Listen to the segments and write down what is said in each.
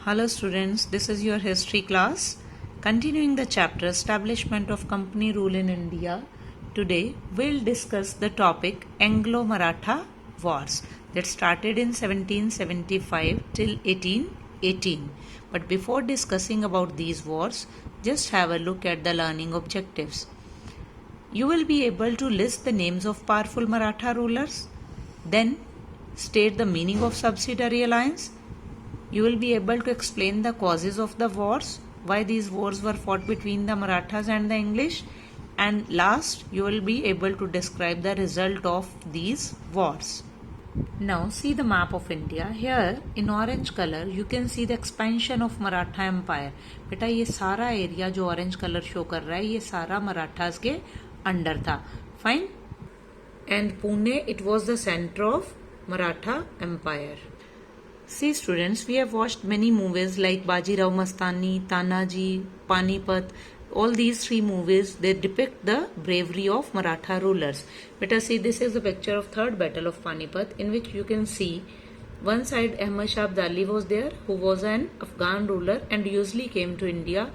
Hello students, this is your history class. Continuing the chapter Establishment of Company Rule in India. Today we'll discuss the topic Anglo-Maratha Wars that started in 1775 till 1818. But before discussing about these wars, just have a look at the learning objectives. You will be able to list the names of powerful Maratha rulers, then state the meaning of subsidiary alliance. You will be able to explain the causes of the wars, why these wars were fought between the Marathas and the English, and last you will be able to describe the result of these wars. Now see the map of India. Here in orange color you can see the expansion of Maratha Empire. बेटा ये सारा area जो orange colour show कर रहा है ये सारा मराठास के अंडर था. Fine. And Pune it was the centre of Maratha Empire. See students, we have watched many movies like Bajirao Mastani, Tanaji, Panipat. All these three movies, they depict the bravery of Maratha rulers. Beta see, this is the picture of third battle of Panipat, in which you can see one side Ahmad Shah Abdali was there, who was an Afghan ruler and usually came to India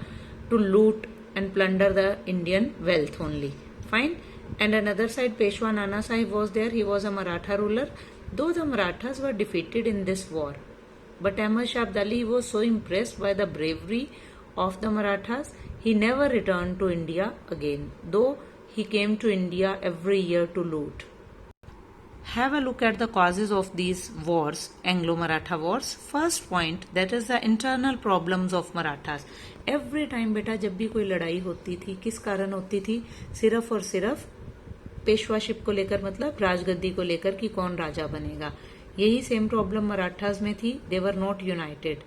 to loot and plunder the Indian wealth only. Fine. And another side Peshwa Nana Sahib was there. He was a Maratha ruler. Though the Marathas were defeated in this war, but Ahmad Shah Abdali was so impressed by the bravery of the Marathas, he never returned to India again, though he came to India every year to loot. Have a look at the causes of these wars, Anglo-Maratha wars. First point, that is the internal problems of Marathas. Every time बेटा जब भी कोई लड़ाई होती थी, किस कारण होती थी? सिर्फ और सिर्फ पेशवाशिप को लेकर, मतलब राजगद्दी को लेकर कि कौन राजा बनेगा. यही सेम प्रॉब्लम मराठास में थी. They were not united.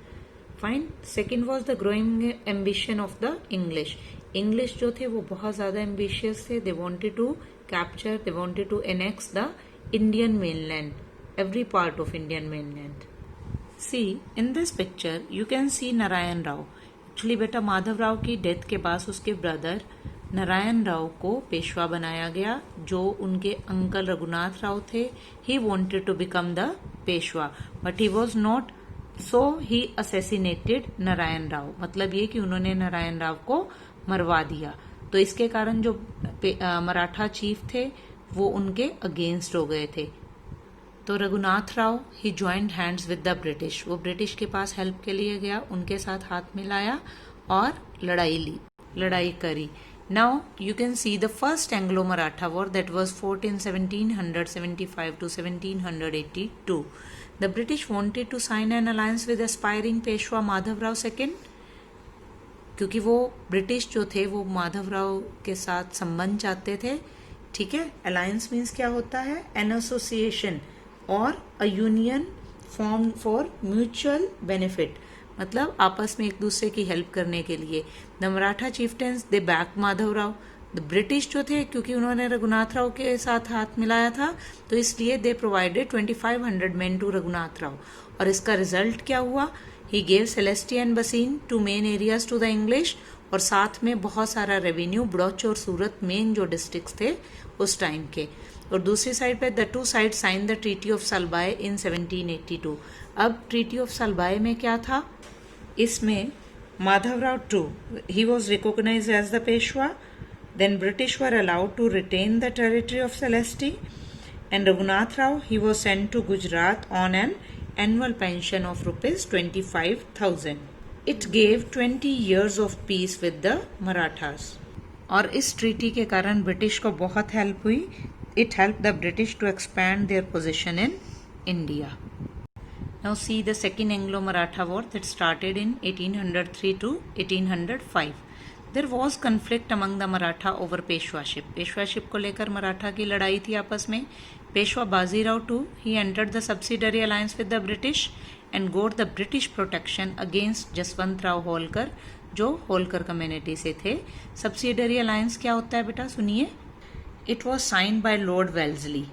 Fine. Second was the growing ambition of the English. English जो थे वो बहुत ज्यादा एम्बिशियस थे. They wanted to capture, they wanted to annex the Indian mainland, every part of Indian mainland. See in this picture you can see Narayan Rao. Actually बेटा माधव राव की death के बाद उसके ब्रदर नारायण राव को पेशवा बनाया गया, जो उनके अंकल रघुनाथ राव थे. He wanted to become the Peshwa but he was not, so he assassinated Narayan Rao. मतलब ये कि उन्होंने नारायण राव को मरवा दिया. तो इसके कारण जो मराठा चीफ थे वो उनके अगेंस्ट हो गए थे. तो Raghunath Rao he joined hands with the British. वो ब्रिटिश के पास हेल्प के लिए गया, उनके साथ हाथ मिलाया और लड़ाई करी. Now you can see the first Anglo-Maratha war that was fought in 1775 to 1782. The British wanted to sign an alliance with aspiring Peshwa Madhav Rao II, क्योंकि वो ब्रिटिश जो थे वो माधव राव के साथ संबंध चाहते थे. ठीक है. अलायंस मीन्स क्या होता है? एन एसोसिएशन और a union form for mutual benefit, मतलब आपस में एक दूसरे की हेल्प करने के लिए. The Maratha chieftains they back Madhav Rao. The British जो थे, क्योंकि उन्होंने रघुनाथ राव के साथ हाथ मिलाया था, तो इसलिए they provided 2500 men to Raghunath Rao. और इसका रिजल्ट क्या हुआ? He gave Salsette and Bassein two main areas to the English, और साथ में बहुत सारा रेवेन्यू बड़ौच और सूरत मेन जो डिस्ट्रिक्ट थे उस टाइम के. और दूसरी साइड पे the two side sign the treaty of Salbai in 1782. अब ट्रीटी ऑफ सलबाय में क्या था? इसमें Madhav Rao two, he was recognise as the Peshwa. Then British were allowed to retain the territory of Salsette, and Raghunath Rao he was sent to Gujarat on an annual pension of ₹25,000. It gave 20 years of peace with the Marathas. और इस treaty के कारण British को बहुत help हुई. It helped the British to expand their position in India. Now see the second Anglo-Maratha war that started in 1803 to 1805. There was conflict among the Maratha over Peshwaship. Peshwaship को लेकर मराठा की लड़ाई थी आपस में. Peshwa Baji Rao, he entered the subsidiary alliance with the British and got the British protection against Jaswant Rao Holkar, जो Holkar community से थे. सब्सिडरी अलायंस क्या होता है बेटा? सुनिए. It was signed by Lord Wellesley.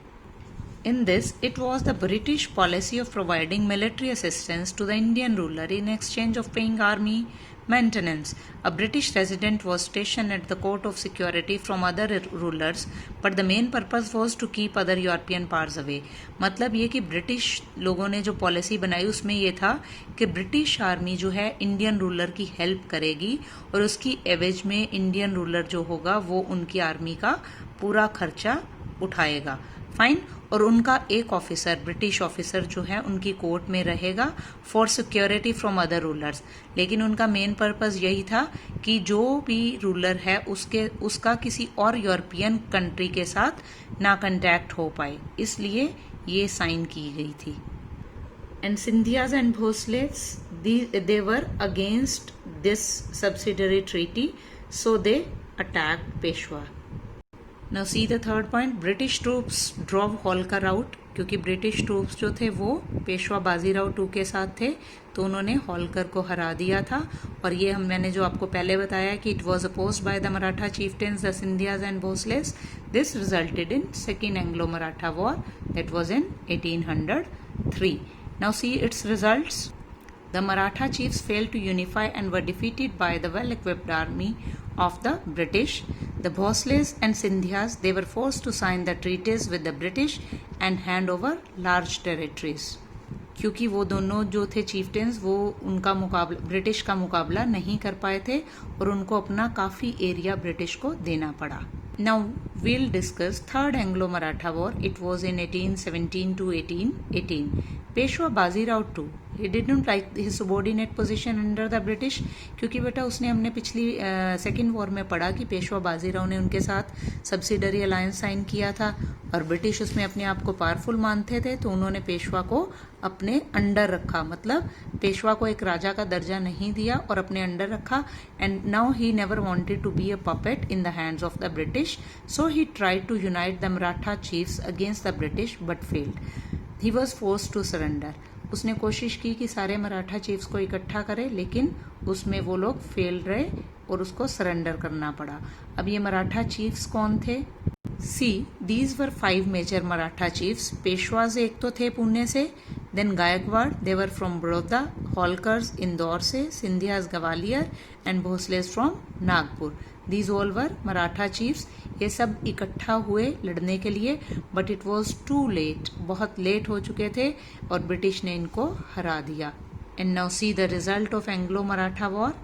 In this, it was the British policy of providing military assistance to the Indian ruler in exchange of paying army maintenance. A British resident was stationed at the court of security from other rulers, but the main purpose was to keep other European powers away. मतलब ये कि British लोगों ने जो policy बनाई उसमें ये था कि ब्रिटिश आर्मी जो है इंडियन रूलर की हेल्प करेगी और उसकी एवज में इंडियन रूलर जो होगा वो उनकी आर्मी का पूरा खर्चा उठाएगा. फाइन. और उनका एक ऑफिसर, ब्रिटिश ऑफिसर जो है उनकी कोर्ट में रहेगा for security from other rulers. लेकिन उनका मेन पर्पस यही था कि जो भी रूलर है उसका किसी और यूरोपियन कंट्री के साथ ना कंटैक्ट हो पाए, इसलिए ये साइन की गई थी. And Scindias and Bhonsles they were against this subsidiary treaty, so they attacked Peshwa. Now see the third point. British troops drove Holkar out, क्योंकि ब्रिटिश ट्रूप्स जो थे वो पेशवा बाजीराव टू के साथ थे, तो उन्होंने होलकर को हरा दिया था. और ये मैंने जो आपको पहले बताया कि it was opposed by the Maratha chieftains the Scindias and Bhonsles. This resulted in second Anglo Maratha war that was in 1803. Now see its results. The Maratha chiefs failed to unify and were defeated by the well-equipped army of the British. The Bhosles and Sindhyas, they were forced to sign the treaties with the British and hand over large territories. क्योंकि वो दोनों जो थे चीफ्टेंस वो उनका मुकाबला British का मुकाबला नहीं कर पाए थे और उनको अपना काफ़ी एरिया ब्रिटिश को देना पड़ा. Now we'll discuss third Anglo-Maratha war. It was in 1817 to 1818. Peshwa Bazirao II, he didn't like his subordinate position under the British, क्योंकि बेटा उसने हमने पिछली सेकेंड वॉर में पढ़ा कि पेशवा बाजीराव ने उनके साथ सब्सिडरी अलायंस साइन किया था और ब्रिटिश उसमें अपने आप को पावरफुल मानते थे, तो उन्होंने पेशवा को अपने अंडर रखा. मतलब पेशवा को एक राजा का दर्जा नहीं दिया और अपने अंडर रखा. And now he never wanted to be a puppet in the hands of the British, so he tried to unite the Maratha chiefs against the British but failed. He was forced to surrender. उसने कोशिश की कि सारे Maratha chiefs को इकट्ठा करे, लेकिन उसमें वो लोग फेल रहे और उसको सरेंडर करना पड़ा. अब ये मराठा चीफ्स कौन थे? See these were 5 major Maratha chiefs. Peshwas एक तो थे पुणे से, then Gaekwad, they were from Baroda, Holkars Indore से, Scindias Gwalior and Bhonsles from Nagpur. These all were Maratha chiefs. ये सब इकट्ठा हुए लड़ने के लिए, but it was too late. बहुत लेट हो चुके थे और ब्रिटिश ने इनको हरा दिया. And now see the result of Anglo Maratha war.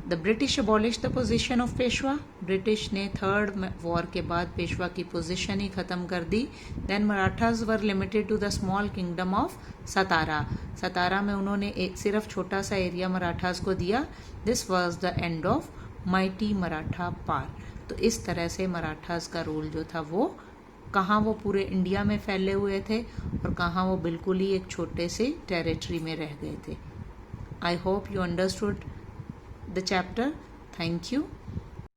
The British abolish the position of Peshwa. British ने थर्ड वॉर के बाद पेशवा की पोजिशन ही खत्म कर दी. Then Marathas were limited to the small kingdom of Satara. Satara में उन्होंने एक सिर्फ छोटा सा एरिया मराठाज को दिया. This was the end of mighty Maratha power. तो इस तरह से मराठास का रूल जो था वो कहाँ वो पूरे इंडिया में फैले हुए थे और कहाँ वो बिल्कुल ही एक छोटे से टेरिटरी में रह गए थे. I hope you understood the chapter. Thank you.